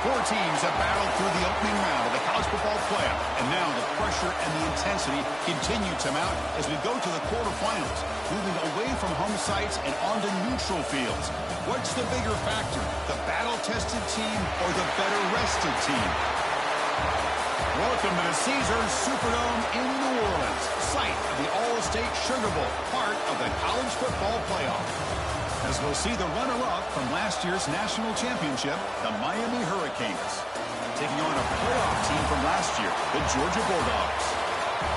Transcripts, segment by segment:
Four teams have battled through the opening round of the college football playoff, and now the pressure and the intensity continue to mount as we go to the quarterfinals, moving away from home sites and onto neutral fields. What's the bigger factor, the battle-tested team or the better-rested team? Welcome to the Caesars Superdome in New Orleans, site of the All-State Sugar Bowl, part of the college football playoff. As we'll see the runner-up from last year's national championship, the Miami Hurricanes, taking on a playoff team from last year, the Georgia Bulldogs.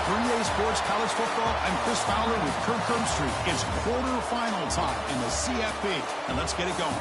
3A Sports College Football, I'm Chris Fowler with Kirk Herbstreit. It's quarterfinal time in the CFP, and let's get it going.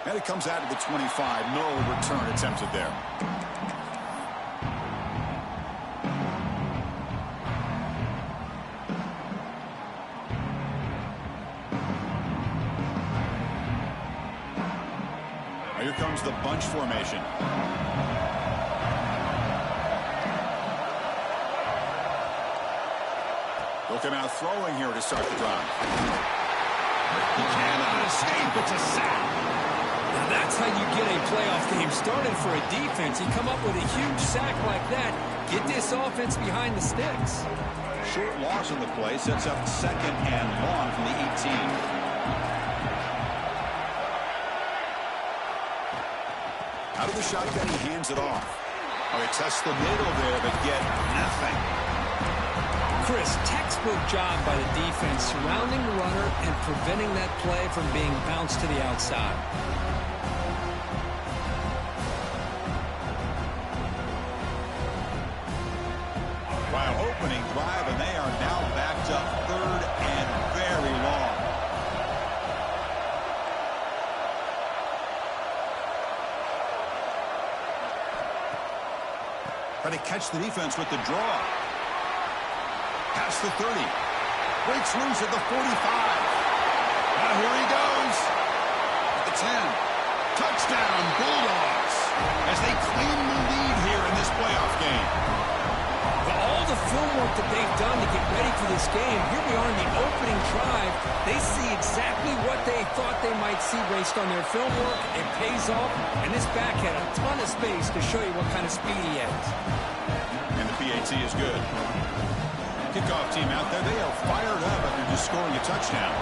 And it comes out of the 25. No return attempted there. Here comes the bunch formation. Looking out throwing here to start the drive. He cannot escape. It's a sack. Now that's how you get a playoff game started for a defense. You come up with a huge sack like that, get this offense behind the sticks. Short loss on the play sets up second and long from the 18. Out of the shotgun, he hands it off. Oh, he tests the middle there, but get nothing. Chris, textbook job by the defense surrounding the runner and preventing that play from being bounced to the outside. Opening drive, and they are now backed up third and very long. Trying to catch the defense with the draw. Past the 30. Breaks loose at the 45. Now here he goes. At the 10. Touchdown, Bulldogs, as they claim the lead here in this playoff game. All the film work that they've done to get ready for this game, here we are in the opening drive. They see exactly what they thought they might see based on their film work. It pays off, and this back had a ton of space to show you what kind of speed he has. And the PAT is good. Kickoff team out there, they are fired up after just scoring a touchdown.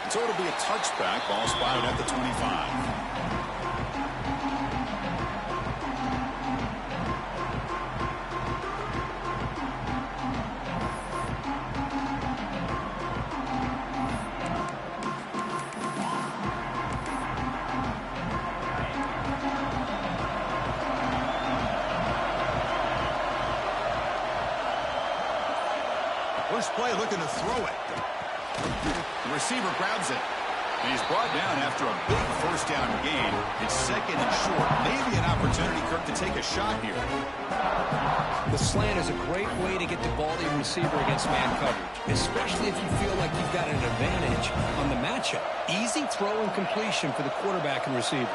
So it'll be a touchback, ball spotted at the 25. First play looking to throw it. The receiver grabs it. And he's brought down after a big first down gain. It's second and short. Maybe an opportunity, Kirk, to take a shot here. The slant is a great way to get the ball to your receiver against man coverage, especially if you feel like you've got an advantage on the matchup. Easy throw and completion for the quarterback and receiver.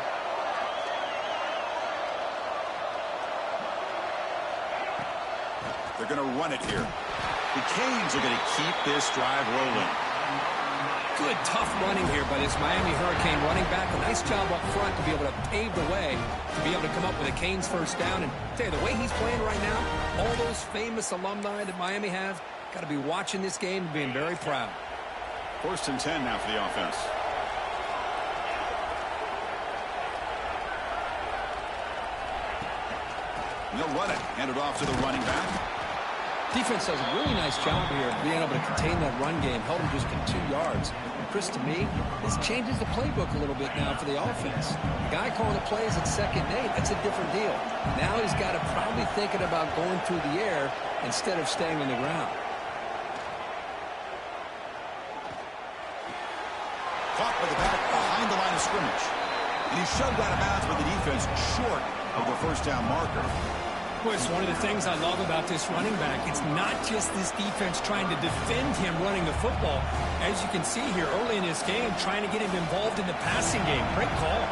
They're going to run it here. The Canes are going to keep this drive rolling. Good, tough running here by this Miami Hurricane running back. A nice job up front to be able to pave the way, to be able to come up with a Canes first down. And tell you, the way he's playing right now, all those famous alumni that Miami has, got to be watching this game and being very proud. First and 10 now for the offense. And they'll run it. Hand it off to the running back. Defense does a really nice job here of being able to contain that run game, held him just to 2 yards. And Chris, to me, this changes the playbook a little bit now for the offense. The guy calling the plays at 2nd and 8, that's a different deal. Now he's got to probably thinking about going through the air instead of staying on the ground. Caught by the back behind the line of scrimmage. And he's shoved out of bounds by the defense short of the first down marker. Well, it's one of the things I love about this running back. It's not just this defense trying to defend him running the football. As you can see here early in this game, trying to get him involved in the passing game. Great call.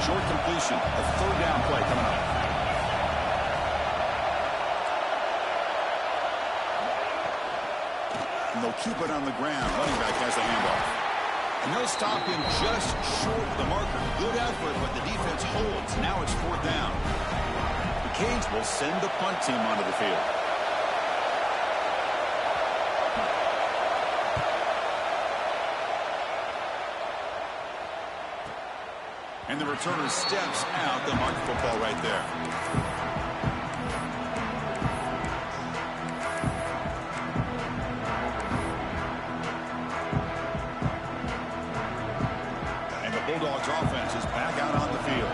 Short completion. A third down play coming up. And they'll keep it on the ground. Running back has the handoff. And they'll stop him just short of the marker. Good effort, but the defense holds. Now it's fourth down. The Canes will send the punt team onto the field. And the returner steps out. The mark football right there. Bulldogs offense is back out on the field.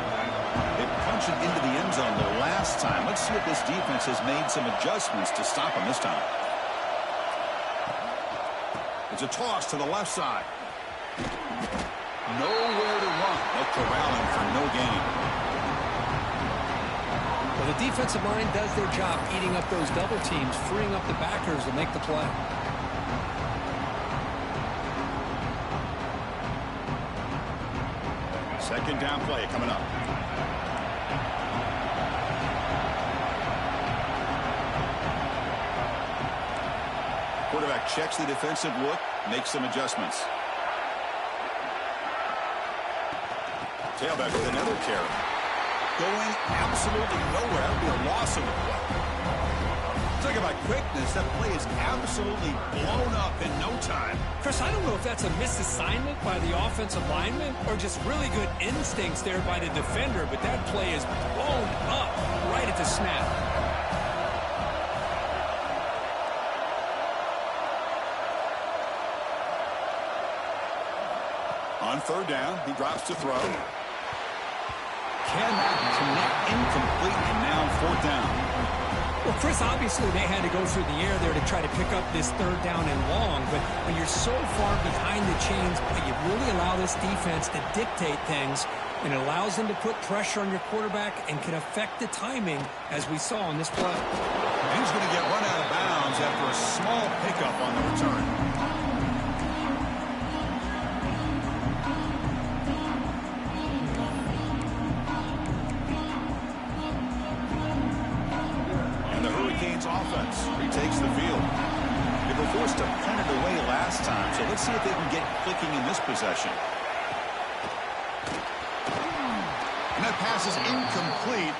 They punched it into the end zone the last time. Let's see if this defense has made some adjustments to stop them this time. It's a toss to the left side. Nowhere to run. They'll corral him for no gain. Well, the defensive line does their job eating up those double teams, freeing up the backers to make the play. Second down play coming up. Quarterback checks the defensive look, makes some adjustments. Tailback with another carry. Going absolutely nowhere. That would be a loss of the play. Talk about quickness. That play is absolutely blown up in no time. Chris, I don't know if that's a misassignment by the offensive lineman or just really good instincts there by the defender, but that play is blown up right at the snap. On third down, he drops to throw. Cannot connect, incomplete, and now fourth down. Well, Chris, obviously they had to go through the air there to try to pick up this third down and long, but when you're so far behind the chains, you really allow this defense to dictate things, and it allows them to put pressure on your quarterback and can affect the timing, as we saw in this play. He's going to get run out of bounds after a small pickup on the return. Offense retakes the field. They were forced to punt it away last time, so let's see if they can get clicking in this possession. And that pass is incomplete.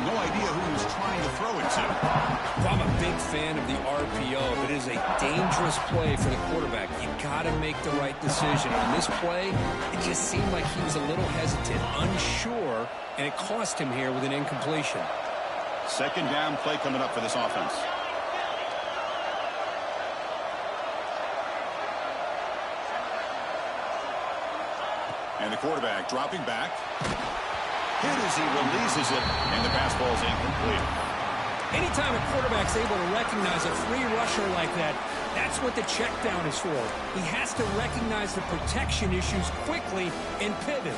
No idea who he was trying to throw it to. Well, I'm a big fan of the RPO, but it is a dangerous play for the quarterback. You got to make the right decision. On this play, it just seemed like he was a little hesitant, unsure, and it cost him here with an incompletion. Second down play coming up for this offense. And the quarterback dropping back. Hit as he releases it, and the pass ball is incomplete. Anytime a quarterback's able to recognize a free rusher like that, that's what the check down is for. He has to recognize the protection issues quickly and pivot.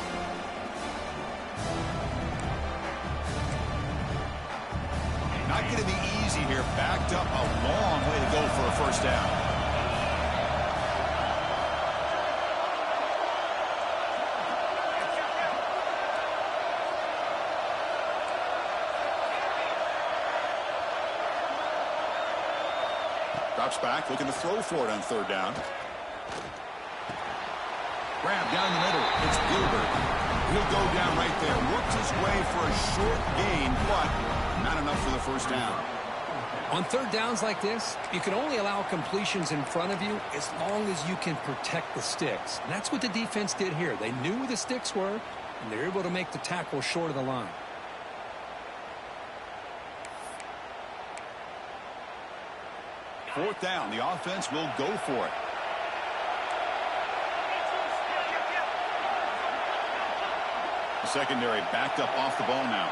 Not going to be easy here. Backed up a long way to go for a first down. Drops back, looking to throw for it on third down. Grab down the middle. It's Gilbert. He'll go down right there. Works his way for a short gain, but not enough for the first down. On third downs like this, you can only allow completions in front of you as long as you can protect the sticks. And that's what the defense did here. They knew where the sticks were, and they're able to make the tackle short of the line. Fourth down. The offense will go for it. The secondary backed up off the ball now.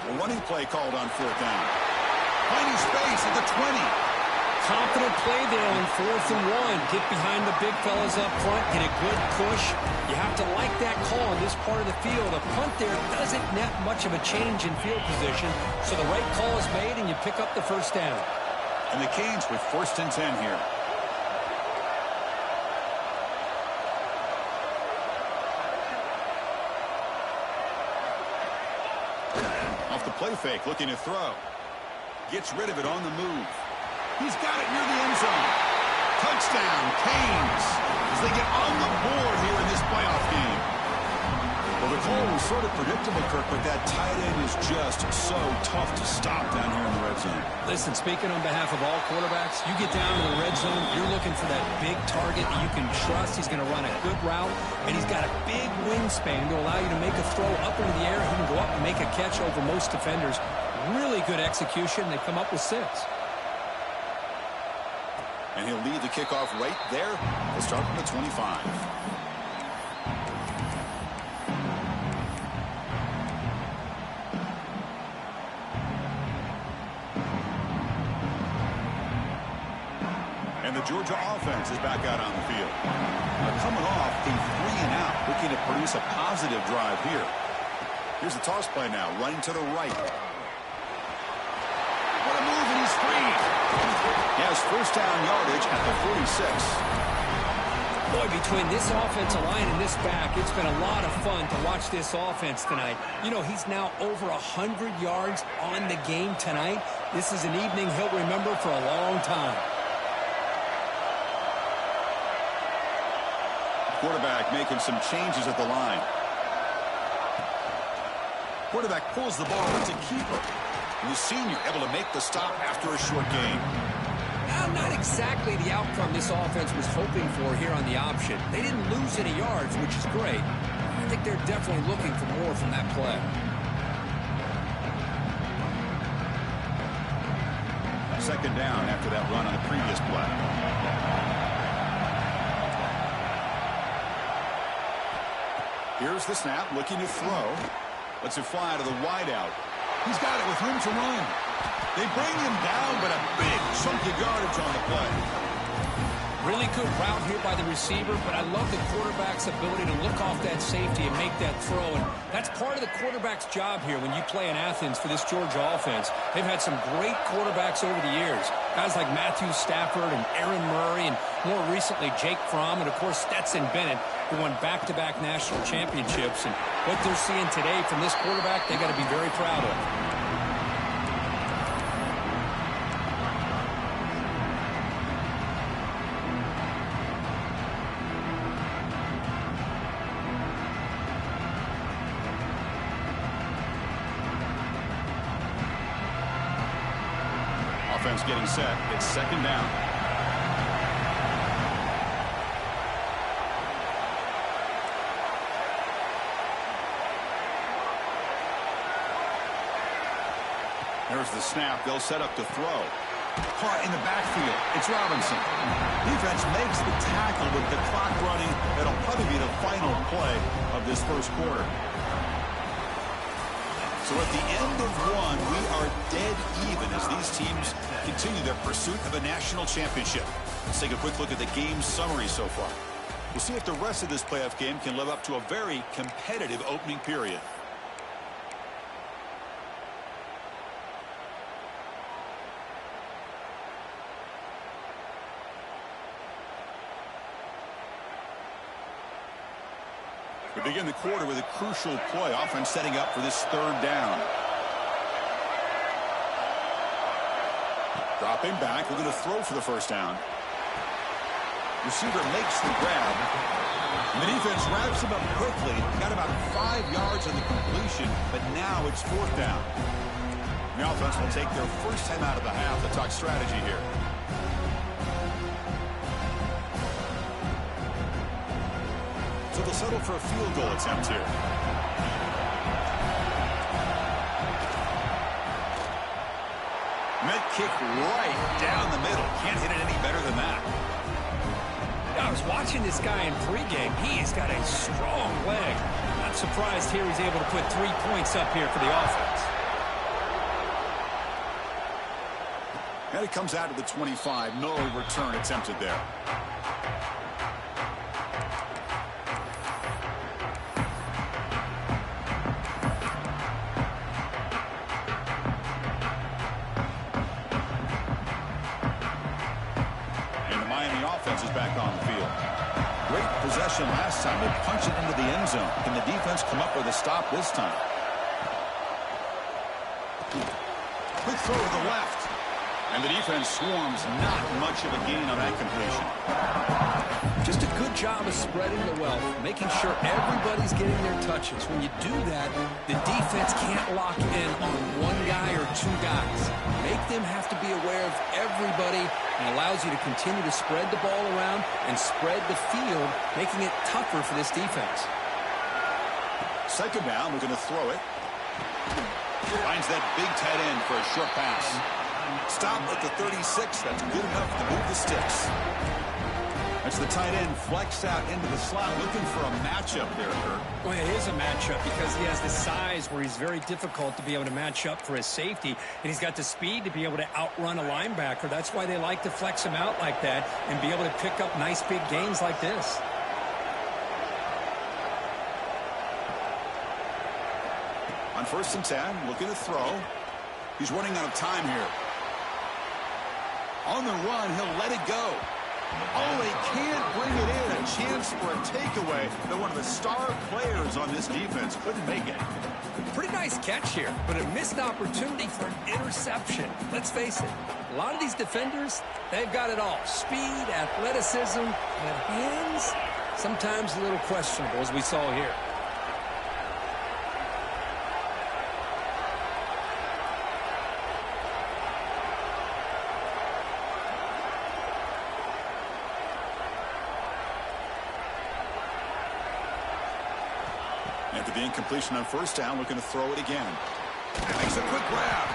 A running play called on 4th down. Finding space at the 20. Confident play there on 4th and 1. Get behind the big fellas up front. Get a good push. You have to like that call in this part of the field. A punt there doesn't net much of a change in field position. So the right call is made, and you pick up the first down. And the Canes with 1st and 10 here. Off the play fake, looking to throw. Gets rid of it on the move. He's got it near the end zone. Touchdown, Canes, as they get on the board here in this playoff game. Well, the call was sort of predictable, Kirk, but that tight end is just so tough to stop down here in the red zone. Listen, speaking on behalf of all quarterbacks, you get down to the red zone, you're looking for that big target that you can trust. He's going to run a good route, and he's got a big wingspan to allow you to make a throw up into the air. He can go up and make a catch over most defenders. Really good execution. They come up with 6. And he'll lead the kickoff right there. They'll start from the 25. And the Georgia offense is back out on the field. Now coming off a 3-and-out, looking to produce a positive drive here. Here's the toss play now, running to the right. What a move, and he's free. He has first down yardage at the 46. Boy, between this offensive line and this back, it's been a lot of fun to watch this offense tonight. You know, he's now over 100 yards on the game tonight. This is an evening he'll remember for a long time. Quarterback making some changes at the line. Quarterback pulls the ball. It's a keeper. And the senior able to make the stop after a short gain. Well, not exactly the outcome this offense was hoping for here on the option. They didn't lose any yards, which is great. I think they're definitely looking for more from that play. Second down after that run on the previous play. Here's the snap, looking to throw. Lets it fly to the wideout. He's got it with room to run. They bring him down, but a big chunk of yardage on the play. Really good route here by the receiver, but I love the quarterback's ability to look off that safety and make that throw. And that's part of the quarterback's job here when you play in Athens for this Georgia offense. They've had some great quarterbacks over the years. Guys like Matthew Stafford and Aaron Murray, and more recently Jake Fromm, and of course Stetson Bennett, who won back-to-back national championships. And what they're seeing today from this quarterback, they got to be very proud of. Offense getting set. It's second down. There's the snap. They'll set up to throw. Caught in the backfield. It's Robinson. Defense makes the tackle with the clock running. That'll probably be the final play of this first quarter. So at the end of one, we are dead even as these teams continue their pursuit of a national championship. Let's take a quick look at the game summary so far. We'll see if the rest of this playoff game can live up to a very competitive opening period. We begin the quarter with a crucial play. Offense setting up for this third down. Dropping back. We're going to throw for the first down. Receiver makes the grab. And the defense wraps him up quickly. Got about 5 yards on the completion, but now it's fourth down. The offense will take their first time out of the half to talk strategy here. So they'll settle for a field goal attempt here. Met kick right down the middle. Can't hit it any better than that. I was watching this guy in pregame. He's got a strong leg. Not surprised here he's able to put 3 points up here for the offense. And it comes out of the 25. No return attempted there. And the Miami offense is back on the field. Great possession last time. They punched it into the end zone. Can the defense come up with a stop this time? Quick throw to the left. And the defense swarms. Not much of a gain on that completion. Just a good job of spreading the wealth, making sure everybody's getting their touches. When you do that, the defense can't lock in on one guy or two guys. Make them have to be aware of everybody, and allows you to continue to spread the ball around and spread the field, making it tougher for this defense. Second down, we're going to throw it. Finds that big tight end for a short pass. Stop at the 36. That's good enough to move the sticks. That's the tight end flexed out into the slot, looking for a matchup there, Kurt. Well, it is a matchup because he has the size where he's very difficult to be able to match up for his safety, and he's got the speed to be able to outrun a linebacker. That's why they like to flex him out like that and be able to pick up nice big gains like this. On 1st and 10, looking to throw. He's running out of time here. On the run, he'll let it go. Oh, they can't bring it in. A chance for a takeaway. They're one of the star players on this defense. Couldn't make it. Pretty nice catch here, but a missed opportunity for an interception. Let's face it, a lot of these defenders, they've got it all. Speed, athleticism, and hands, sometimes a little questionable, as we saw here. After the incompletion on 1st down, looking to throw it again. Makes a quick grab.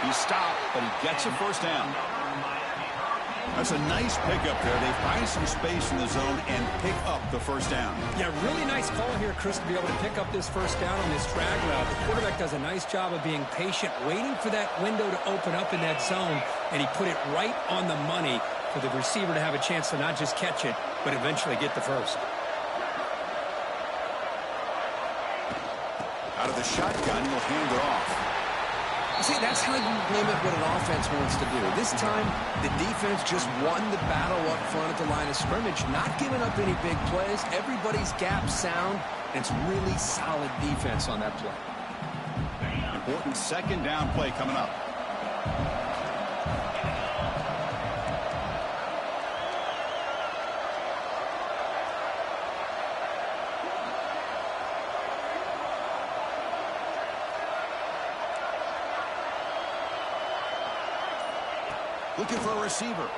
He stopped, but he gets a 1st down. That's a nice pickup there. They find some space in the zone and pick up the 1st down. Yeah, really nice call here, Chris, to be able to pick up this 1st down on this drag route. The quarterback does a nice job of being patient, waiting for that window to open up in that zone, and he put it right on the money for the receiver to have a chance to not just catch it, but eventually get the 1st. Out of the shotgun, he'll hand it off. See, that's how you limit what an offense wants to do. This time, the defense just won the battle up front at the line of scrimmage, not giving up any big plays. Everybody's gap sound, and it's really solid defense on that play. Important 2nd down play coming up. Looking for a receiver.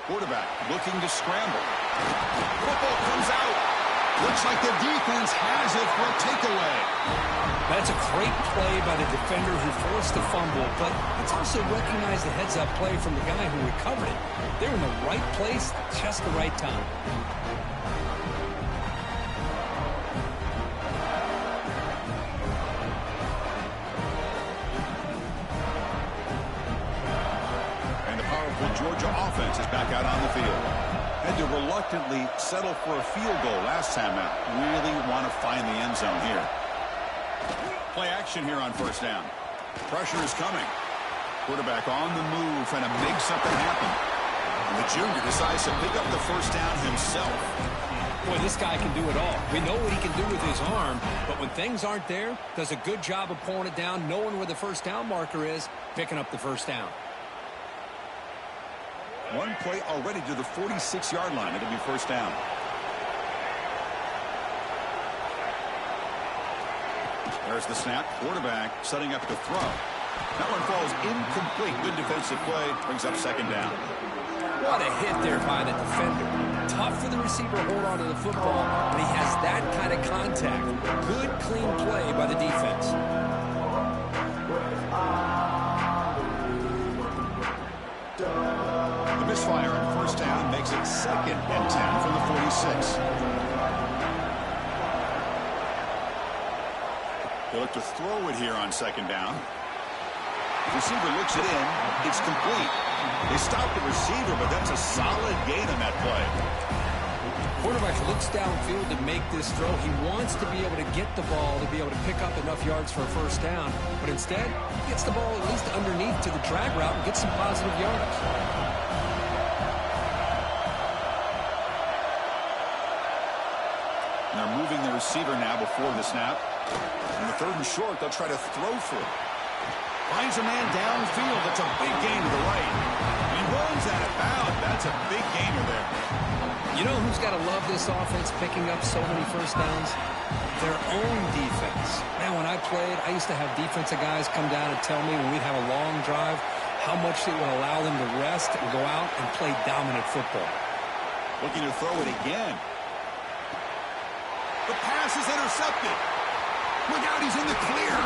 Quarterback looking to scramble. Football comes out. Looks like the defense has it for a takeaway. That's a great play by the defender who forced the fumble, but it's also recognized the heads-up play from the guy who recovered it. They're in the right place, just the right time. Georgia offense is back out on the field. Had to reluctantly settle for a field goal last time out. Really want to find the end zone here. Play action here on 1st down. Pressure is coming. Quarterback on the move, trying to make something happen. And the junior decides to pick up the 1st down himself. Boy, this guy can do it all. We know what he can do with his arm, but when things aren't there, does a good job of pulling it down, knowing where the 1st down marker is, picking up the 1st down. One play already to the 46-yard line. It'll be 1st down. There's the snap. Quarterback setting up the throw. That one falls incomplete. Good defensive play. Brings up 2nd down. What a hit there by the defender. Tough for the receiver to hold on to the football, but he has that kind of contact. Good, clean play by the defense. Misfire on 1st down makes it 2nd and 10 from the 46. They look to throw it here on 2nd down. Receiver looks it in. It's complete. They stopped the receiver, but that's a solid gain on that play. Quarterback looks downfield to make this throw. He wants to be able to get the ball to be able to pick up enough yards for a first down. But instead, he gets the ball at least underneath to the drag route and gets some positive yards. And they're moving the receiver now before the snap. On the 3rd and short, they'll try to throw for it. Finds a man downfield. That's a big gain to the right. He runs out of bounds. That's a big gainer there. You know who's got to love this offense picking up so many first downs? Their own defense. Man, when I played, I used to have defensive guys come down and tell me when we'd have a long drive how much it would allow them to rest and go out and play dominant football. Looking to throw it again. The pass is intercepted. Look out, he's in the clear.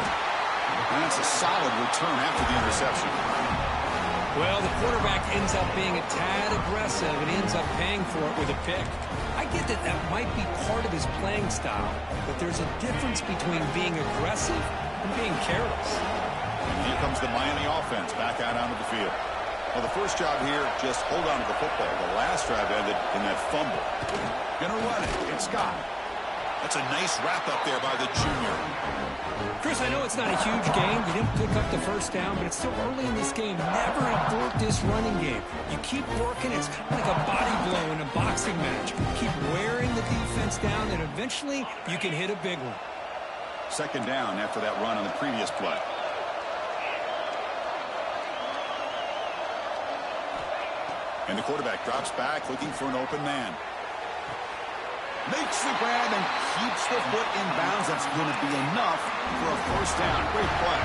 And that's a solid return after the interception. Well, the quarterback ends up being a tad aggressive and ends up paying for it with a pick. I get that that might be part of his playing style, but there's a difference between being aggressive and being careless. And here comes the Miami offense back out onto the field. Well, the first job here, just hold on to the football. The last drive ended in that fumble. Gonna run it. It's Scott. That's a nice wrap-up there by the junior. Chris, I know it's not a huge game. You didn't pick up the first down, but it's still early in this game. Never abort this running game. You keep working. It's kind of like a body blow in a boxing match. Keep wearing the defense down, and eventually you can hit a big one. 2nd down after that run on the previous play. And the quarterback drops back looking for an open man. Makes the grab and keeps the foot in bounds. That's going to be enough for a first down. Great play.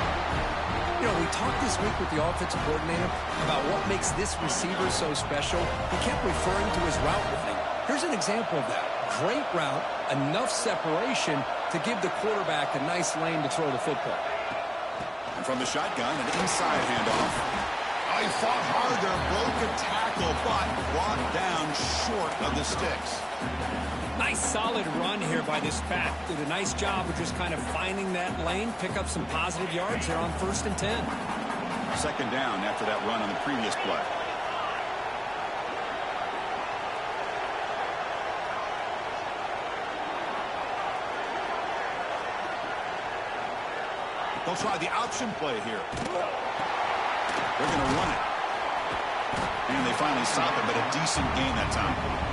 You know, we talked this week with the offensive coordinator about what makes this receiver so special. He kept referring to his route running. Here's an example of that. Great route, enough separation to give the quarterback a nice lane to throw the football. And from the shotgun, an inside handoff. Oh, he fought hard there, broke a tackle, but brought down short of the sticks. Nice solid run here by this back. Did a nice job of just kind of finding that lane, pick up some positive yards there on 1st and 10. 2nd down after that run on the previous play. They'll try the option play here. They're going to run it. And they finally stop it, but a decent gain that time.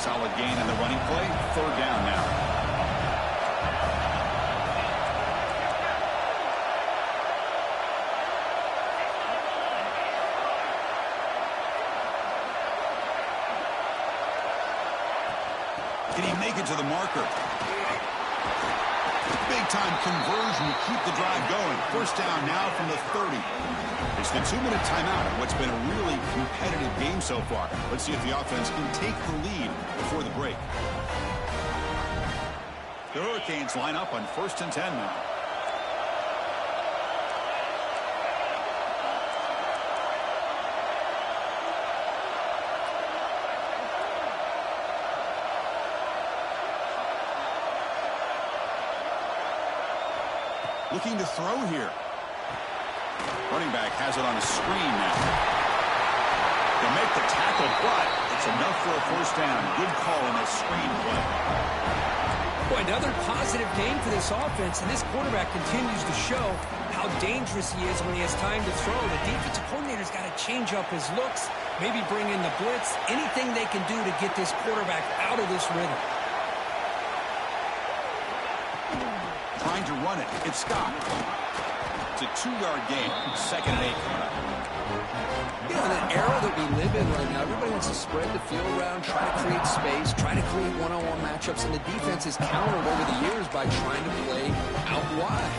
Solid gain in the running play. 3rd down now. Can he make it to the marker? Big-time conversion to keep the drive going. First down now from the 30. It's the 2-minute timeout in what's been a really competitive game so far. Let's see if the offense can take the lead before the break. The Hurricanes line up on 1st and 10 now. Looking to throw here. Running back has it on a screen now. They make the tackle, but it's enough for a first down. Good call on that screen play. Boy, another positive game for this offense, and this quarterback continues to show how dangerous he is when he has time to throw. The defensive coordinator's got to change up his looks, maybe bring in the blitz, anything they can do to get this quarterback out of this rhythm. Trying to run it. It's Scott. It's a 2-yard gain. 2nd and 8 coming up. You know, in an era that we live in right now, everybody wants to spread the field around, try to create space, try to create one-on-one matchups, and the defense has countered over the years by trying to play out wide.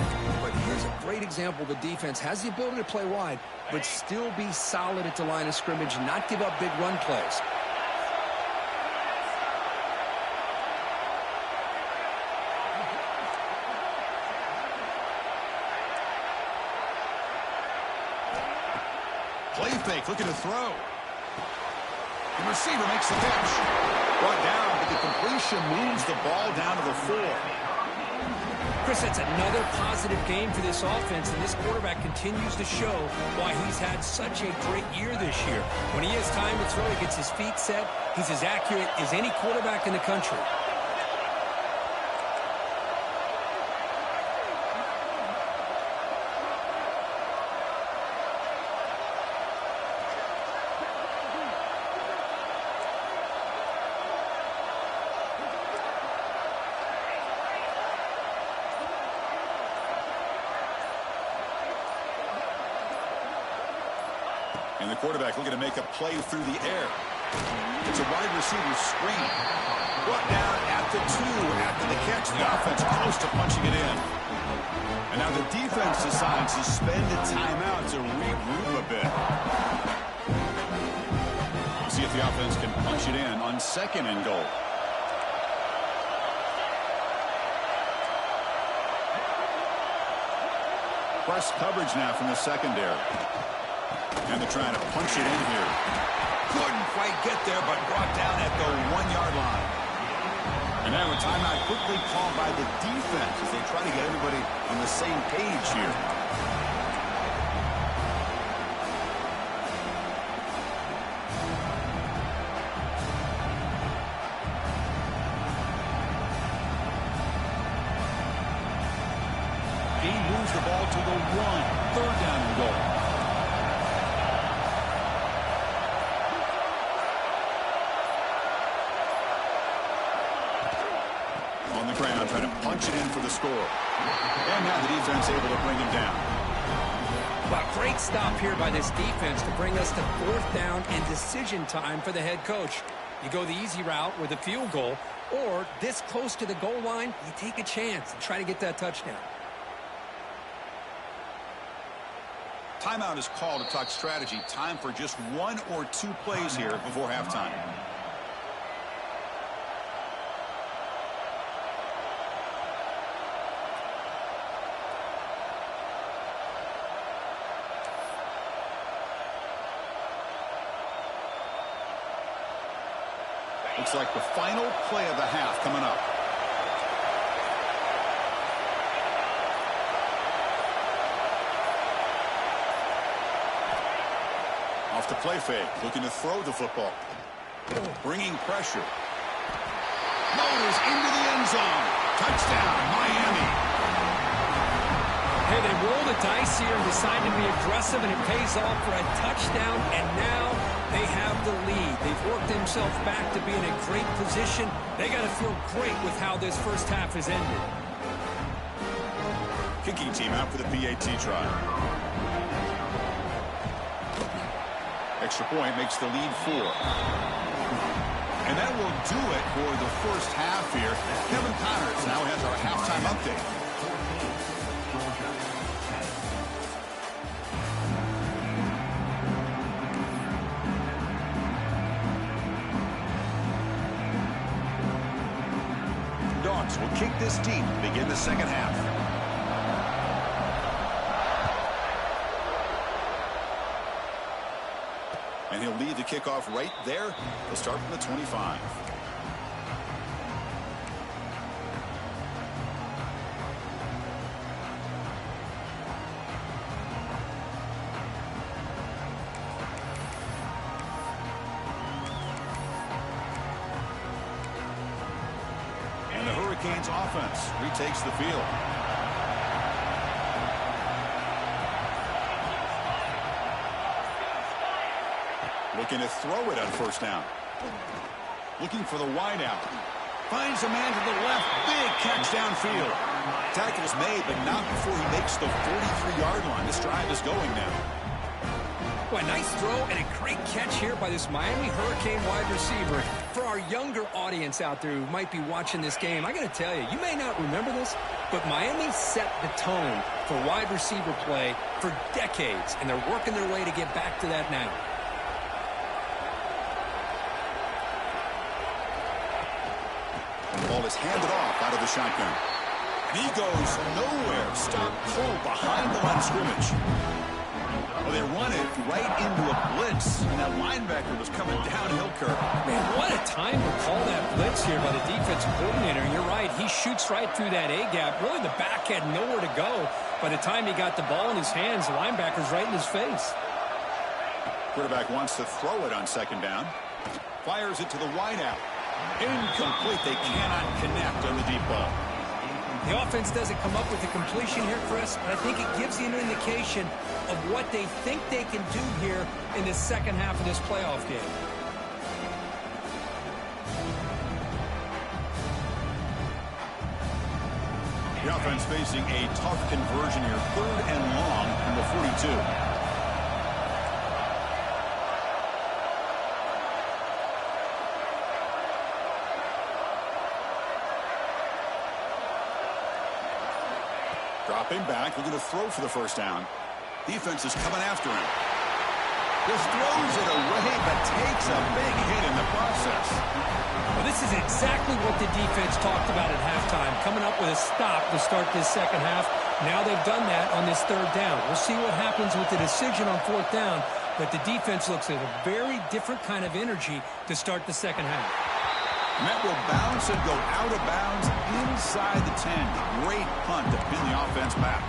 But here's a great example. The defense has the ability to play wide, but still be solid at the line of scrimmage, not give up big run plays. Play fake, looking to throw. The receiver makes the catch. Brought down, but the completion moves the ball down to the 4. Chris, that's another positive game for this offense, and this quarterback continues to show why he's had such a great year this year. When he has time to throw, he gets his feet set. He's as accurate as any quarterback in the country. And the quarterback looking to make a play through the air. It's a wide receiver screen. Brought down at the 2 after the catch. The offense close to punching it in. And now the defense decides to spend a timeout to regroup a bit. See if the offense can punch it in on 2nd and goal. Press coverage now from the secondary. And they're trying to punch it in here. Couldn't quite get there, but brought down at the 1-yard line. And now a timeout quickly called by the defense as they try to get everybody on the same page here. He moves the ball to the 1. 3rd down and goal. On the ground, trying to punch it in for the score. And now the defense able to bring him down. Well, great stop here by this defense to bring us to 4th down and decision time for the head coach. You go the easy route with a field goal, or this close to the goal line, you take a chance and try to get that touchdown. Timeout is called to talk strategy. Time for just 1 or 2 plays here before halftime. Looks like the final play of the half coming up. Off the play fake, looking to throw the football. Bringing pressure. Motors into the end zone. Touchdown, Miami. Hey, they roll the dice here and decide to be aggressive, and it pays off for a touchdown, and now they have the lead. They've worked themselves back to be in a great position. They got to feel great with how this first half has ended. Kicking team out for the PAT try. Extra point makes the lead 4. And that will do it for the first half here. Kevin Connors now has our halftime update. Dogs will kick this deep to begin the second half. And he'll lead the kickoff right there. He'll start from the 25. And the Hurricanes offense retakes the field. Looking to throw it on 1st down. Looking for the wide out. Finds a man to the left. Big catch downfield. Tackle's made, but not before he makes the 43-yard line. This drive is going now. Well, a nice throw and a great catch here by this Miami Hurricane wide receiver. For our younger audience out there who might be watching this game, I got to tell you, you may not remember this, but Miami set the tone for wide receiver play for decades, and they're working their way to get back to that now. The ball is handed off out of the shotgun. And he goes nowhere. Stop pull behind the line of scrimmage. Well, they run it right into a blitz. blitz, and that linebacker was coming downhill curve. Man, what a time to call that blitz here by the defensive coordinator. And you're right, he shoots right through that A-gap. Really, the back had nowhere to go. By the time he got the ball in his hands, the linebacker's right in his face. Quarterback wants to throw it on second down. Fires it to the wideout. Incomplete. They cannot connect on the deep ball. The offense doesn't come up with the completion here, Chris, but I think it gives you an indication of what they think they can do here in the second half of this playoff game. The offense facing a tough conversion here. 3rd and long from the 42. Dropping back, looking to throw for the first down. Defense is coming after him. Just throws it away, but takes a big hit in the process. Well, this is exactly what the defense talked about at halftime, coming up with a stop to start this second half. Now they've done that on this 3rd down. We'll see what happens with the decision on 4th down, but the defense looks at a very different kind of energy to start the second half. And that will bounce and go out of bounds inside the 10. Great punt to pin the offense back.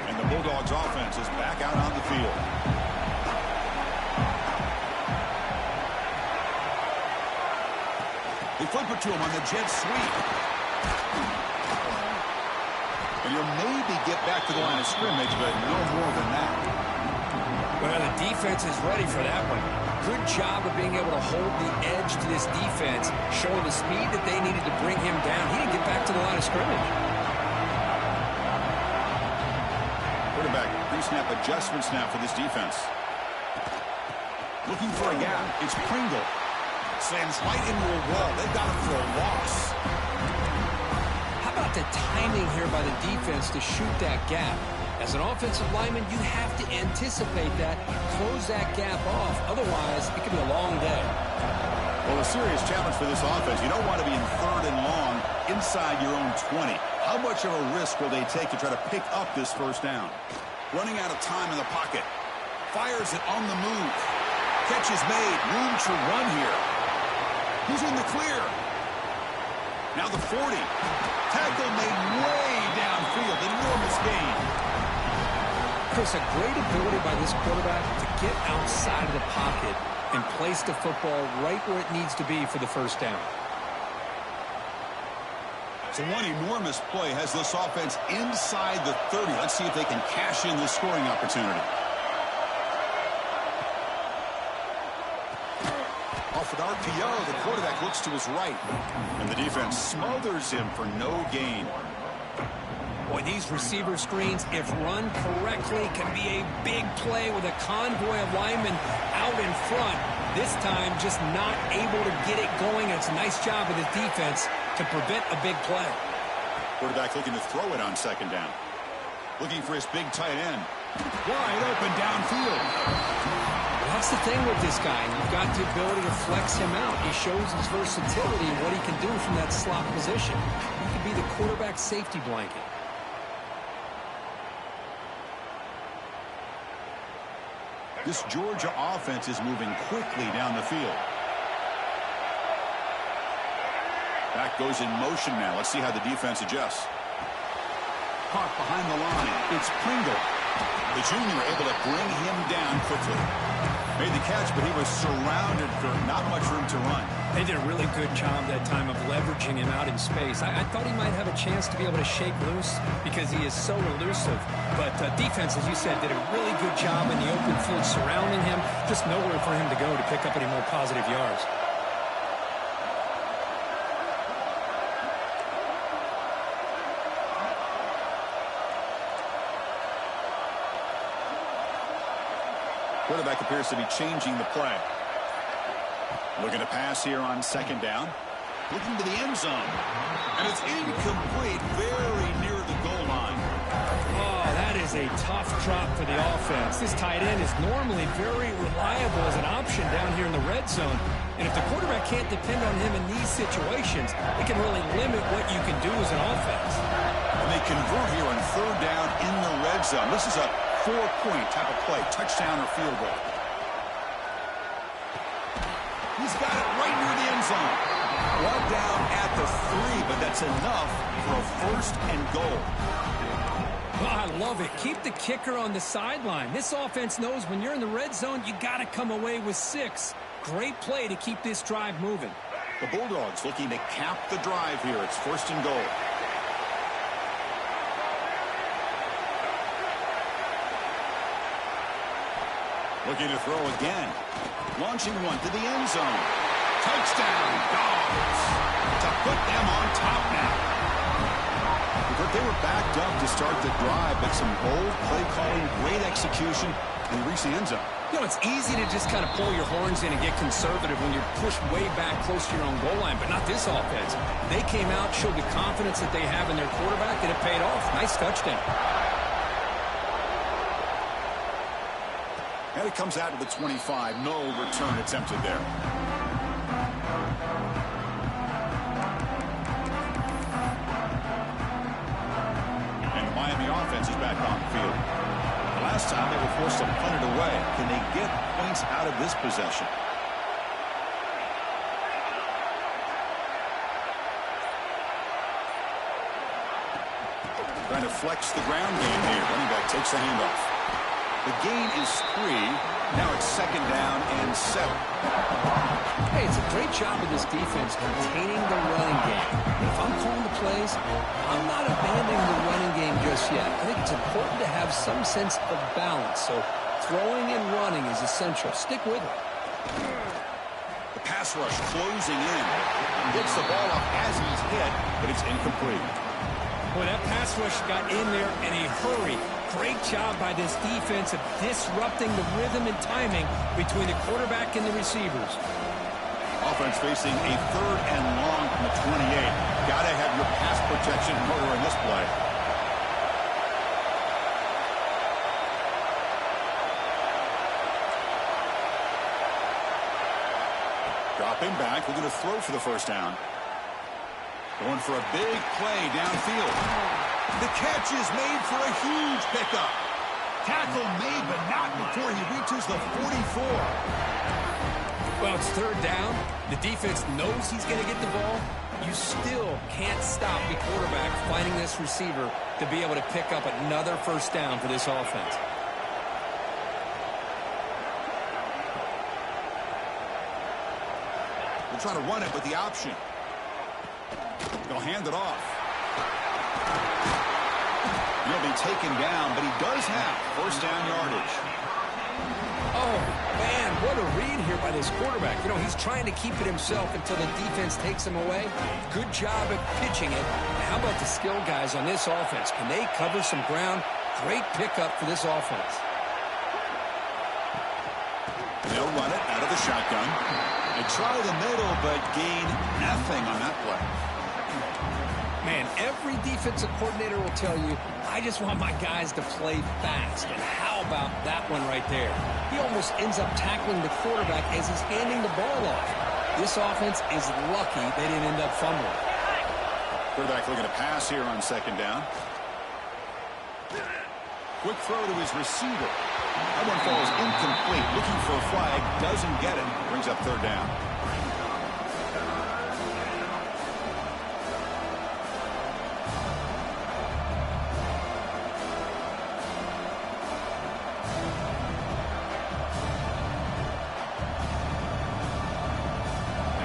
And the Bulldogs offense is back out on the field. They flip it to him on the jet sweep. And he'll maybe get back to the line of scrimmage, but no more than that. Well, the defense is ready for that one. Good job of being able to hold the edge to this defense, showing the speed that they needed to bring him down. He didn't get back to the line of scrimmage. Quarterback pre-snap adjustments now for this defense. Looking for a gap. It's Pringle. Slams right into a wall. They've got him for a loss. How about the timing here by the defense to shoot that gap? As an offensive lineman, you have to anticipate that, close that gap off. Otherwise, it could be a long day. Well, a serious challenge for this offense. You don't want to be in 3rd and long inside your own 20. How much of a risk will they take to try to pick up this first down? Running out of time in the pocket. Fires it on the move. Catch is made. Room to run here. He's in the clear. Now the 40. Tackle made way downfield. Enormous gain. Chris, a great ability by this quarterback to get outside of the pocket and place the football right where it needs to be for the first down. So one enormous play has this offense inside the 30. Let's see if they can cash in this scoring opportunity. Off with RPO, the quarterback looks to his right. And the defense smothers him for no gain. Boy, these receiver screens, if run correctly, can be a big play with a convoy of linemen out in front. This time, just not able to get it going. It's a nice job of the defense to prevent a big play. Quarterback looking to throw it on second down. Looking for his big tight end. Wide open downfield. Well, that's the thing with this guy. You've got the ability to flex him out. He shows his versatility and what he can do from that slot position. He could be the quarterback safety blanket. This Georgia offense is moving quickly down the field. Back goes in motion now. Let's see how the defense adjusts. Caught behind the line. It's Pringle. The junior able to bring him down quickly. Made the catch, but he was surrounded for not much room to run. They did a really good job that time of leveraging him out in space. I thought he might have a chance to be able to shake loose because he is so elusive. But defense, as you said, did a really good job in the open field surrounding him. Just nowhere for him to go to pick up any more positive yards. Quarterback appears to be changing the play. Looking to pass here on second down. Looking to the end zone. And it's incomplete, very near the goal line. Oh, that is a tough drop for the offense. This tight end is normally very reliable as an option down here in the red zone. And if the quarterback can't depend on him in these situations, it can really limit what you can do as an offense. And they convert here on third down in the red zone. This is a 4-point type of play, touchdown or field goal. He's got it right near the end zone. Brought down at the 3, but that's enough for a first and goal. Oh, I love it. Keep the kicker on the sideline. This offense knows when you're in the red zone, you got to come away with 6. Great play to keep this drive moving. The Bulldogs looking to cap the drive here. It's first and goal. Looking to throw again. Launching one to the end zone. Touchdown, Dogs. To put them on top now. They were backed up to start the drive, but some bold play calling, great execution, and reach the end zone. You know, it's easy to just kind of pull your horns in and get conservative when you're pushed way back close to your own goal line, but not this offense. They came out, showed the confidence that they have in their quarterback, and it paid off. Nice touchdown. And it comes out to the 25. No return attempted there. Offense is back on the field. Last time they were forced to punt it away. Can they get points out of this possession? Trying to flex the ground game here. Running back takes the handoff. The gain is 3. Now it's second down and 7. Hey, it's a great job of this defense containing the running game. If I'm calling the plays, I'm not abandoning the running game just yet. I think it's important to have some sense of balance. So throwing and running is essential. Stick with it. The pass rush closing in. Gets the ball up as he's hit, but it's incomplete. Boy, that pass rush got in there in a hurry. Great job by this defense of disrupting the rhythm and timing between the quarterback and the receivers. Offense facing a third and long from the 28. Got to have your pass protection in order in this play. Dropping back, we're going to throw for the first down. Going for a big play downfield. The catch is made for a huge pickup. Tackle made, but not before he reaches the 44. Well, it's third down. The defense knows he's going to get the ball. You still can't stop the quarterback finding this receiver to be able to pick up another first down for this offense. We'll try to run it with the option. They'll hand it off. He'll be taken down, but he does have first down yardage. Oh, man, what a read here by this quarterback. You know, he's trying to keep it himself until the defense takes him away. Good job at pitching it. How about the skill guys on this offense? Can they cover some ground? Great pickup for this offense. They'll run it out of the shotgun. They try the middle, but gain nothing on that play. Man, every defensive coordinator will tell you, I just want my guys to play fast. And how about that one right there? He almost ends up tackling the quarterback as he's handing the ball off. This offense is lucky they didn't end up fumbling. Quarterback looking to pass here on second down. Quick throw to his receiver. That one falls incomplete. Looking for a flag. Doesn't get it. Brings up third down.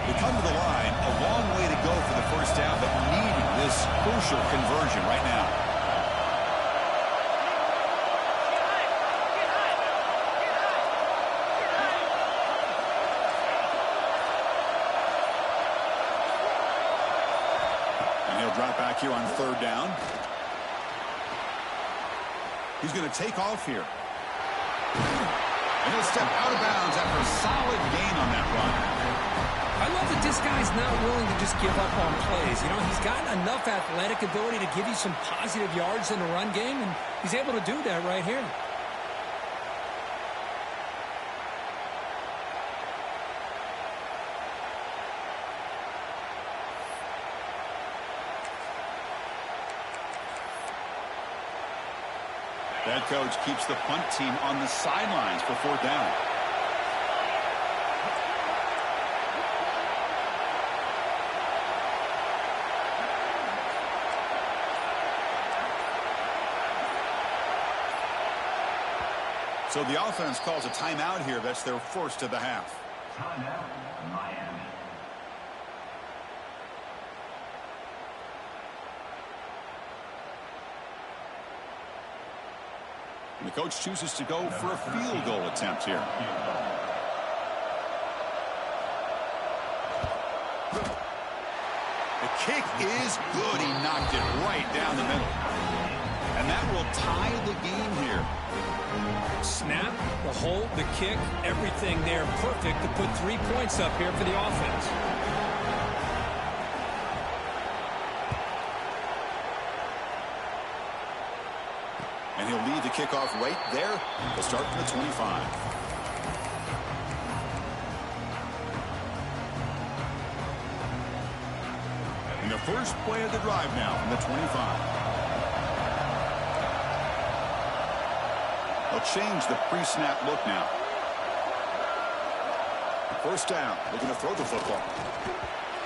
They come to the line. A long way to go for the first down, but needing this crucial conversion right now. Drop back here on third down. He's going to take off here. And he'll step out of bounds after a solid gain on that run. I love that this guy's not willing to just give up on plays. You know, he's got enough athletic ability to give you some positive yards in the run game, and he's able to do that right here. That coach keeps the punt team on the sidelines for 4th down. So the offense calls a timeout here. That's their first of the half. Timeout, Miami. And the coach chooses to go for a field goal attempt here. The kick is good. He knocked it right down the middle. And that will tie the game here. Snap, the hold, the kick, everything there perfect to put 3 points up here for the offense. And he'll lead the kickoff right there. He'll start from the 25. And the first play of the drive now from the 25. They'll change the pre-snap look now. First down, looking to throw the football.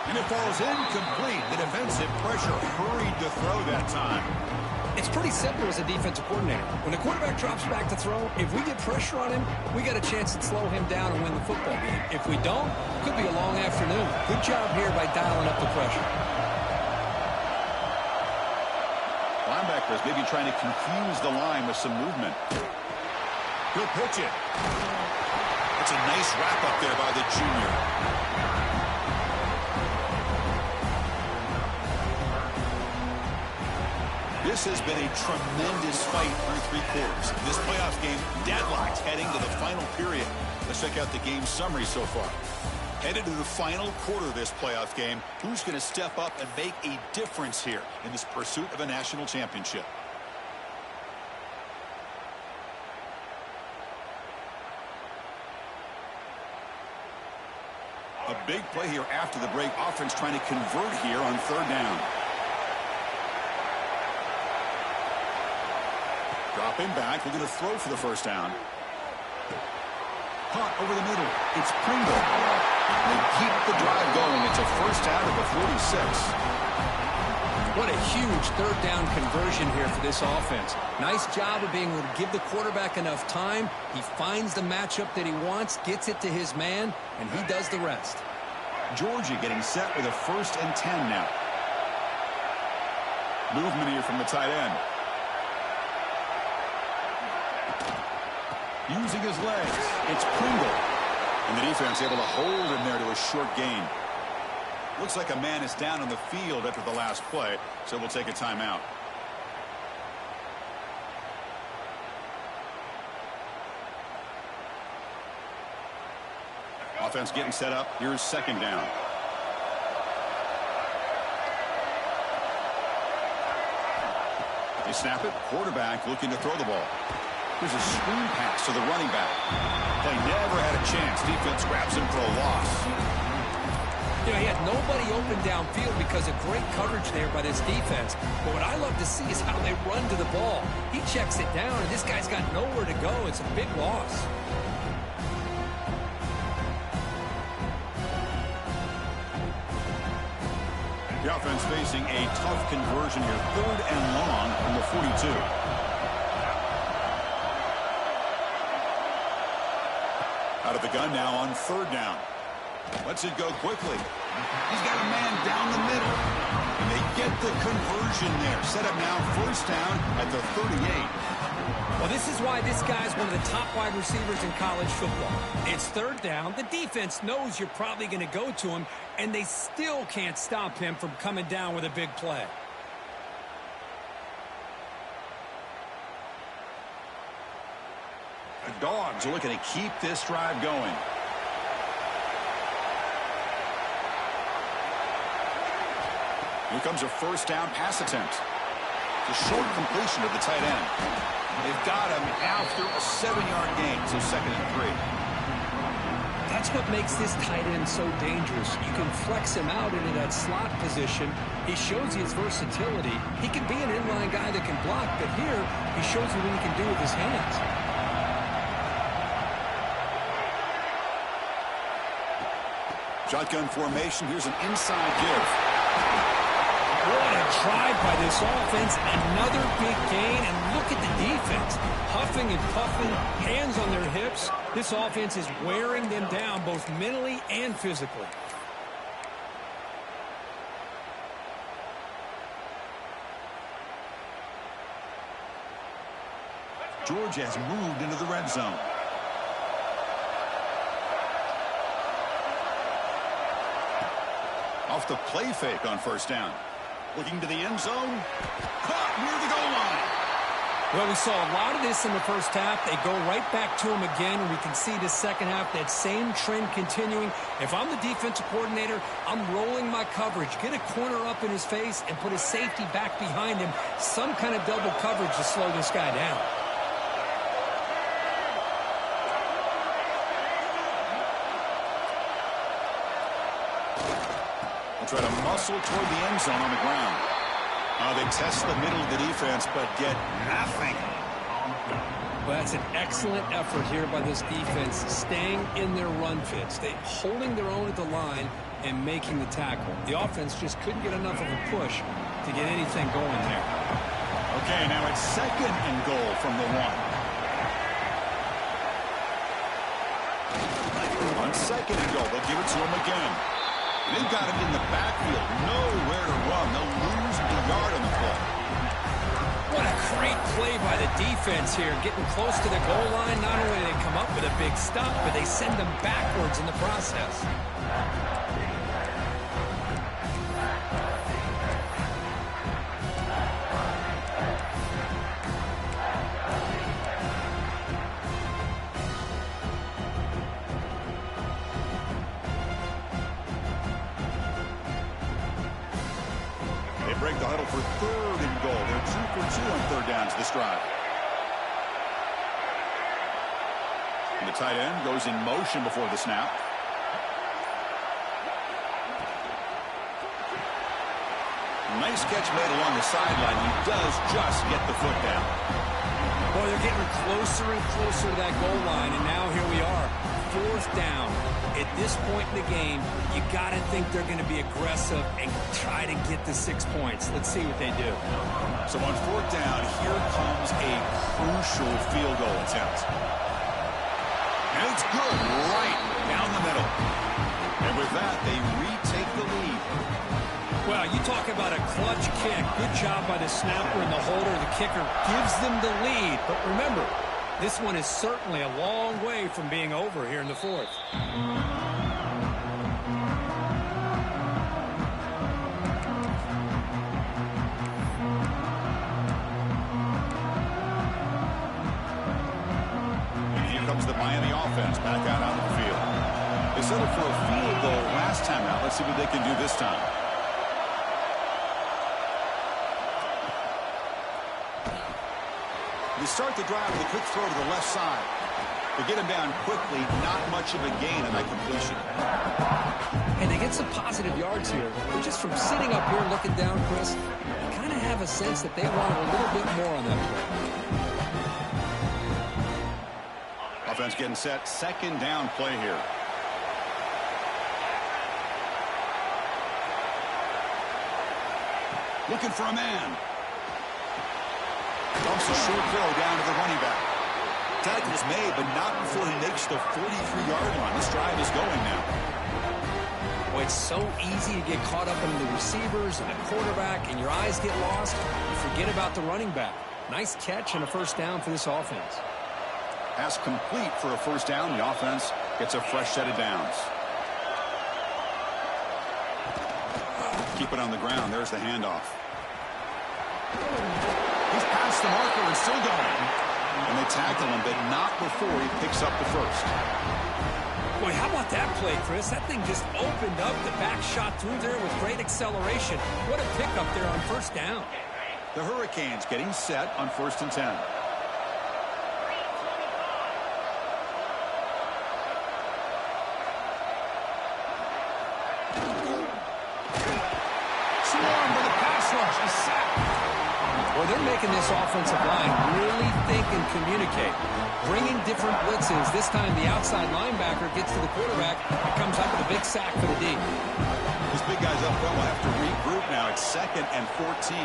And it falls incomplete. The defensive pressure hurried to throw that time. It's pretty simple as a defensive coordinator. When the quarterback drops back to throw, if we get pressure on him, we got a chance to slow him down and win the football game. If we don't, it could be a long afternoon. Good job here by dialing up the pressure. Linebackers maybe trying to confuse the line with some movement. He'll pitch it. It's a nice wrap up there by the junior. This has been a tremendous fight through 3 quarters. This playoff game deadlocked heading to the final period. Let's check out the game summary so far. Headed to the final quarter of this playoff game. Who's going to step up and make a difference here in this pursuit of a national championship? A big play here after the break. Offense trying to convert here on 3rd down. Dropping back, looking to throw for the first down. Caught over the middle. It's Pringle. They keep the drive going. It's a first down at the 46. What a huge 3rd down conversion here for this offense. Nice job of being able to give the quarterback enough time. He finds the matchup that he wants, gets it to his man, and he does the rest. Georgia getting set with a 1st and 10 now. Movement here from the tight end. Using his legs, it's Pringle. And the defense able to hold him there to a short gain. Looks like a man is down on the field after the last play, so we'll take a timeout. Offense getting set up. Here's 2nd down. They snap it. Quarterback looking to throw the ball. Here's a screen pass to the running back. They never had a chance. Defense grabs him for a loss. You know, he had nobody open downfield because of great coverage there by this defense. But what I love to see is how they run to the ball. He checks it down, and this guy's got nowhere to go. It's a big loss. The offense facing a tough conversion here. 3rd and long from the 42. Out of the gun now on 3rd down. Lets it go quickly. He's got a man down the middle. And they get the conversion there. Set up now 1st down at the 38. Well, this is why this guy's one of the top wide receivers in college football. It's 3rd down. The defense knows you're probably going to go to him, and they still can't stop him from coming down with a big play. The Dogs are looking to keep this drive going. Here comes a 1st down pass attempt. It's a short completion to the tight end. They've got him after a 7-yard gain, so 2nd and 3. That's what makes this tight end so dangerous. You can flex him out into that slot position. He shows you his versatility. He can be an inline guy that can block, but here he shows you what he can do with his hands. Shotgun formation. Here's an inside give. What a drive by this offense. Another big gain, and look at the defense. Huffing and puffing, hands on their hips. This offense is wearing them down both mentally and physically. Georgia has moved into the red zone. Off the play fake on first down. Looking to the end zone. Caught near the goal line. Well, we saw a lot of this in the first half. They go right back to him again, and we can see the second half, that same trend continuing. If I'm the defensive coordinator, I'm rolling my coverage. Get a corner up in his face and put a safety back behind him. Some kind of double coverage to slow this guy down. Try to muscle toward the end zone on the ground. They test the middle of the defense, but get nothing. Well, that's an excellent effort here by this defense, staying in their run fits. They holding their own at the line and making the tackle. The offense just couldn't get enough of a push to get anything going there. Okay, now it's second and goal from the 1. On second and goal, they'll give it to him again. They've got him in the backfield. Nowhere to run. They'll lose the yard on the play. What a great play by the defense here. Getting close to the goal line. Not only do they come up with a big stop, but they send them backwards in the process. Break the huddle for third and goal. They're 2 for 2 on third downs this drive. And the tight end goes in motion before the snap. Nice catch made along the sideline. He does just get the foot down. Boy, they're getting closer and closer to that goal line, and now here we are, fourth down. At this point in the game, you got to think they're going to be aggressive and try to get the 6 points. Let's see what they do. So on fourth down, here comes a crucial field goal attempt. And it's good right down the middle. And with that, they retake the lead. Well, you talk about a clutch kick. Good job by the snapper and the holder. The kicker gives them the lead. But remember, this one is certainly a long way from being over here in the fourth. And here comes the Miami offense back out onto the field. They settled for a field goal last time out. Let's see what they can do this time. They start the drive with a quick throw to the left side. They get him down quickly, not much of a gain on that completion. And they get some positive yards here. But just from sitting up here looking down, Chris, you kind of have a sense that they wanted a little bit more on that play. Offense getting set. Second down play here. Looking for a man. Dumps a short throw down to the running back. Tackle's made, but not before he makes the 43-yard line. This drive is going now. Well, it's so easy to get caught up in the receivers and the quarterback, and your eyes get lost. You forget about the running back. Nice catch and a first down for this offense. Pass complete for a first down. The offense gets a fresh set of downs. Keep it on the ground. There's the handoff. He's past the marker and still going. And they tackle him, but not before he picks up the first. Boy, how about that play, Chris? That thing just opened up. The back shot through there with great acceleration. What a pickup there on first down. The Hurricanes getting set on 1st and 10. offensive line really think and communicate. Bringing different blitzes. This time the outside linebacker gets to the quarterback and comes up with a big sack for the D. These big guys up front will have to regroup now. It's 2nd and 14.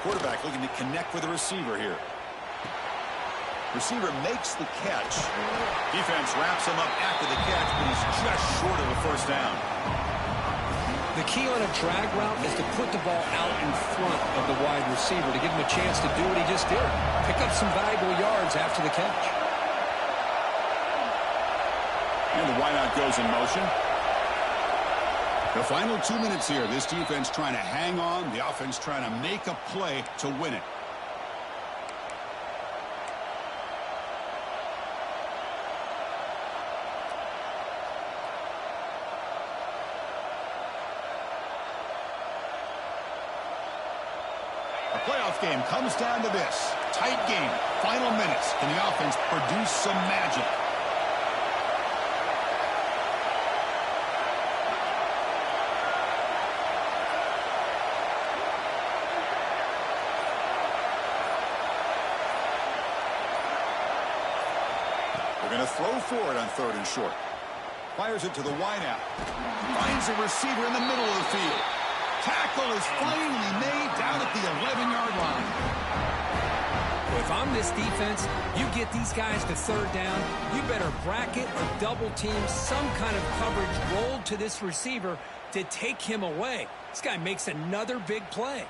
Quarterback looking to connect with the receiver here. Receiver makes the catch. Defense wraps him up after the catch, but he's just short of a first down. The key on a drag route is to put the ball out in front of the wide receiver to give him a chance to do what he just did. Pick up some valuable yards after the catch. And the wideout goes in motion. The final 2 minutes here. This defense trying to hang on. The offense trying to make a play to win it. The playoff game comes down to this. Tight game. Final minutes. Can the offense produce some magic? They're going to throw for it on 3rd and short. Fires it to the wideout. Finds a receiver in the middle of the field. Tackle is finally made down at the 11-yard line. Well, if I'm this defense, you get these guys to 3rd down, you better bracket or double team some kind of coverage rolled to this receiver to take him away. This guy makes another big play.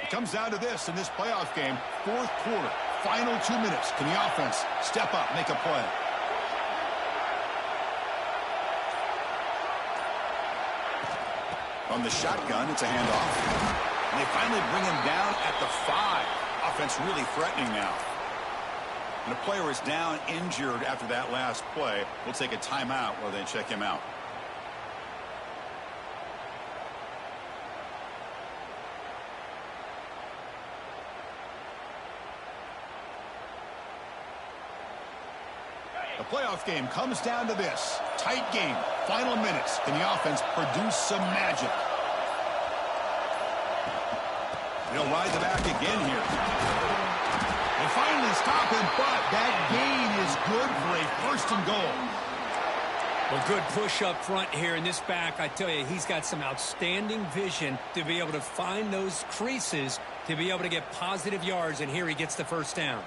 It comes down to this in this playoff game. 4th quarter. Final 2 minutes. Can the offense step up, make a play? From the shotgun, it's a handoff. And they finally bring him down at the 5. Offense really threatening now. And a player is down injured after that last play. We'll take a timeout while they check him out. The playoff game comes down to this. Tight game. Final minutes. Can the offense produce some magic? They'll ride the back again here. They finally stop him, but that gain is good for a 1st and goal. Well, good push up front here in this back. I tell you, he's got some outstanding vision to be able to find those creases to be able to get positive yards, and here he gets the 1st down.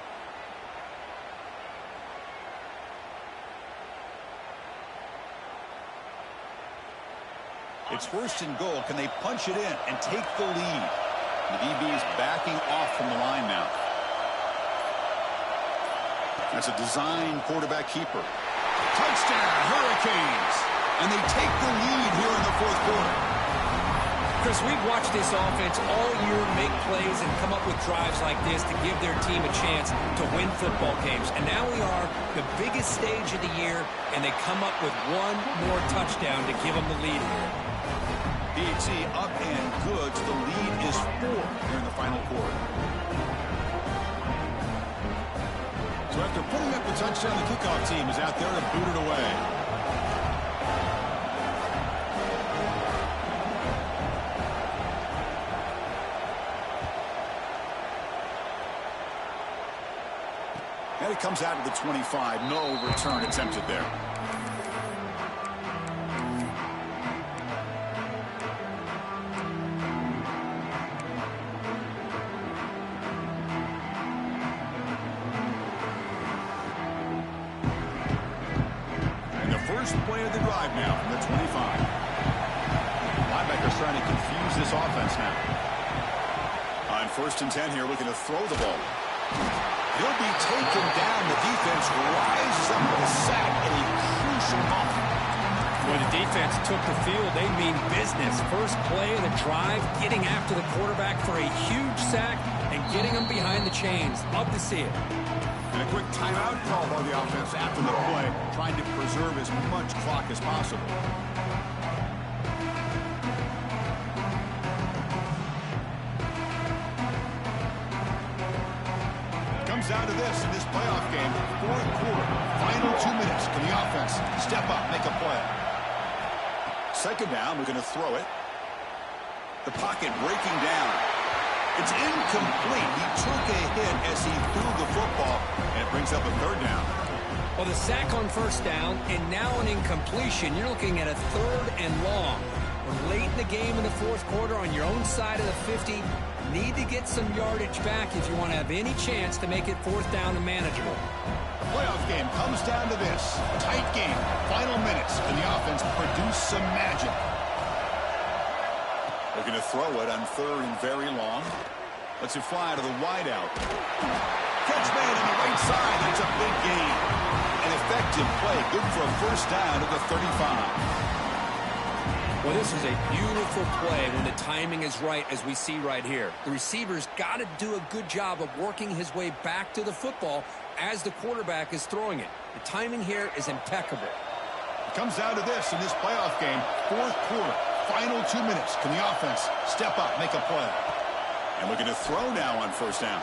It's 1st and goal. Can they punch it in and take the lead? The DB is backing off from the line now. That's a design quarterback keeper. Touchdown, Hurricanes. And they take the lead here in the 4th quarter. Chris, we've watched this offense all year make plays and come up with drives like this to give their team a chance to win football games. And now we are the biggest stage of the year, and they come up with one more touchdown to give them the lead here. PAT up and good. The lead is 4 here in the final quarter. So after putting up the touchdown, the kickoff team is out there to boot it away. And it comes out of the 25. No return attempted there. First play of the drive now from the 25. Linebacker's trying to confuse this offense now. On 1st and 10 here, looking to throw the ball. He'll be taken down. The defense rises up with a sack in a crucial moment. When the defense took the field, they mean business. First play of the drive, getting after the quarterback for a huge sack and getting him behind the chains. Love to see it. And a quick timeout call by the offense after the play, trying to preserve as much clock as possible. Comes down to this in this playoff game. Fourth quarter, final 2 minutes. Can the offense step up, make a play? Second down, we're going to throw it. The pocket breaking down. It's incomplete. He took a hit as he threw the football, and it brings up a third down. Well, the sack on first down, and now an incompletion. You're looking at a 3rd and long. We're late in the game in the fourth quarter on your own side of the 50. Need to get some yardage back if you want to have any chance to make it 4th down and manageable. The playoff game comes down to this. Tight game. Final minutes. Can the offense produce some magic? They're going to throw it on 3rd and very long. Lets it fly to the wideout. Catch made on the right side. That's a big gain. An effective play. Good for a first down at the 35. Well, this is a beautiful play when the timing is right, as we see right here. The receiver's got to do a good job of working his way back to the football as the quarterback is throwing it. The timing here is impeccable. It comes down to this in this playoff game. Fourth quarter, final 2 minutes. Can the offense step up, make a play? And we're going to throw now on first down.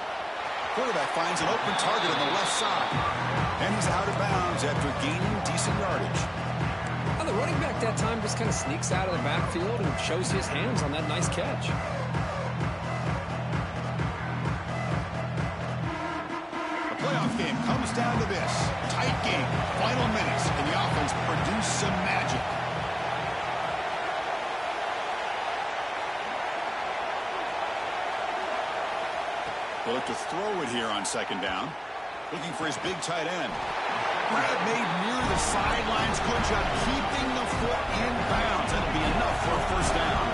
Quarterback finds an open target on the left side. And he's out of bounds after gaining decent yardage. Well, the running back that time just kind of sneaks out of the backfield and shows his hands on that nice catch. The playoff game comes down to this. Tight game. Final minutes. Can the offense produce some magic? They'll look to throw it here on second down. Looking for his big tight end. Grab made near the sidelines. Good job keeping the foot in bounds. That'll be enough for a first down.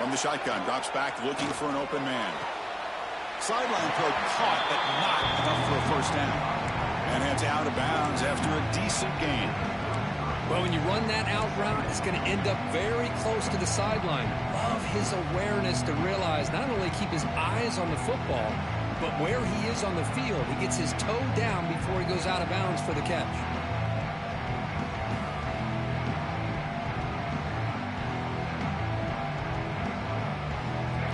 From the shotgun, drops back looking for an open man. Sideline throw caught, but not enough for a first down. And heads out of bounds after a decent gain. Well, when you run that out route, it's going to end up very close to the sideline. Love his awareness to realize not only keep his eyes on the football, but where he is on the field. He gets his toe down before he goes out of bounds for the catch.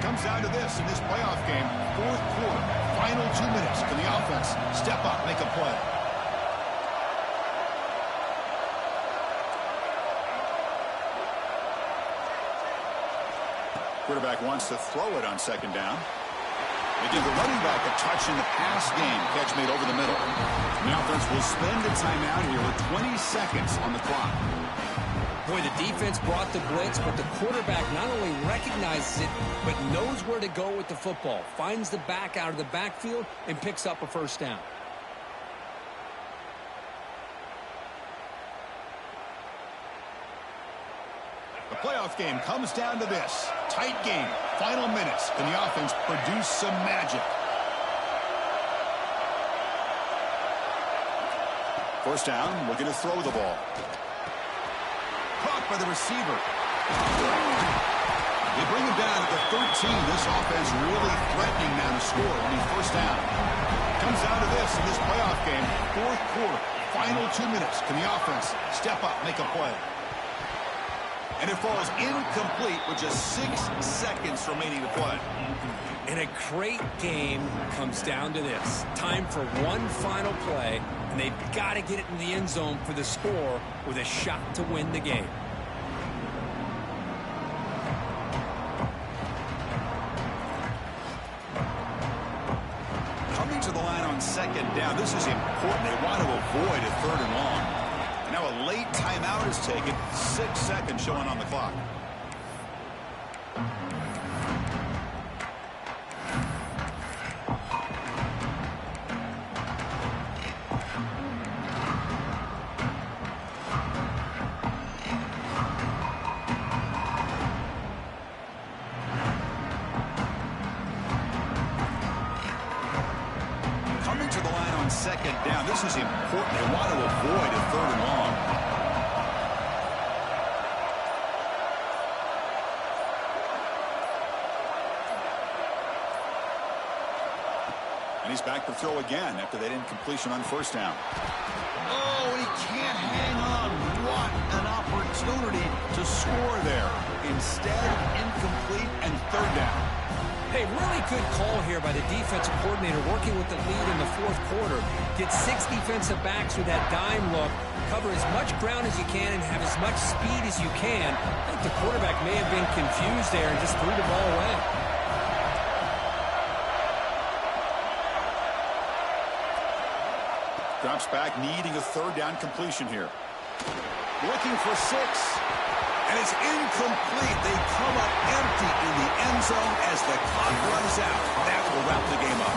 Comes down to this in this playoff game. Fourth quarter, final 2 minutes. Can the offense step up, make a play? Quarterback wants to throw it on second down. They give the running back a touch in the pass game. Catch made over the middle. The offense will spend a timeout here with 20 seconds on the clock. Boy, the defense brought the blitz, but the quarterback not only recognizes it, but knows where to go with the football. Finds the back out of the backfield and picks up a first down. The playoff game comes down to this. Tight game. Final minutes. Can the offense produce some magic? First down, we're going to throw the ball. Caught by the receiver. They bring him down at the 13. This offense really threatening now to score on the first down. Comes down to this in this playoff game. Fourth quarter, final 2 minutes. Can the offense step up, make a play? And it falls incomplete with just 6 seconds remaining to play. And a great game comes down to this. Time for one final play, and they've got to get it in the end zone for the score with a shot to win the game. Coming to the line on second down, this is important. They want to avoid a third and long. And now a late timeout is taken. 6 seconds showing on the clock. Coming to the line on second down, this is important. They want to avoid a third and long. And he's back to throw again after that incompletion on first down. Oh, he can't hang on. What an opportunity. opportunity to score there. Instead, incomplete and third down. Hey, really good call here by the defensive coordinator working with the lead in the fourth quarter. Get 6 defensive backs with that dime look. Cover as much ground as you can and have as much speed as you can. I think the quarterback may have been confused there and just threw the ball away. Drops back, needing a third down completion here. Looking for 6. And it's incomplete. They come up empty in the end zone as the clock runs out. That will wrap the game up.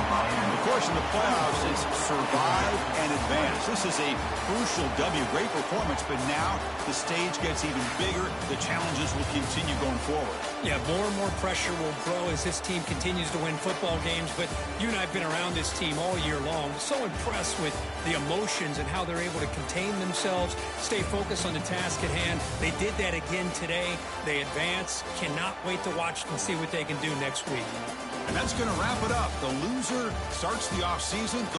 Of course, in the playoffs, it's survive and advance. This is a crucial W. Great performance, but now the stage gets even bigger. The challenges will continue going forward. Yeah, more and more pressure will grow as this team continues to win football games. But you and I have been around this team all year long. So impressed with the emotions and how they're able to contain themselves, stay focused on the task at hand. They did that again today. They advance. Cannot wait to watch and see what they can do next week. And that's going to wrap it up. The loser starts the offseason.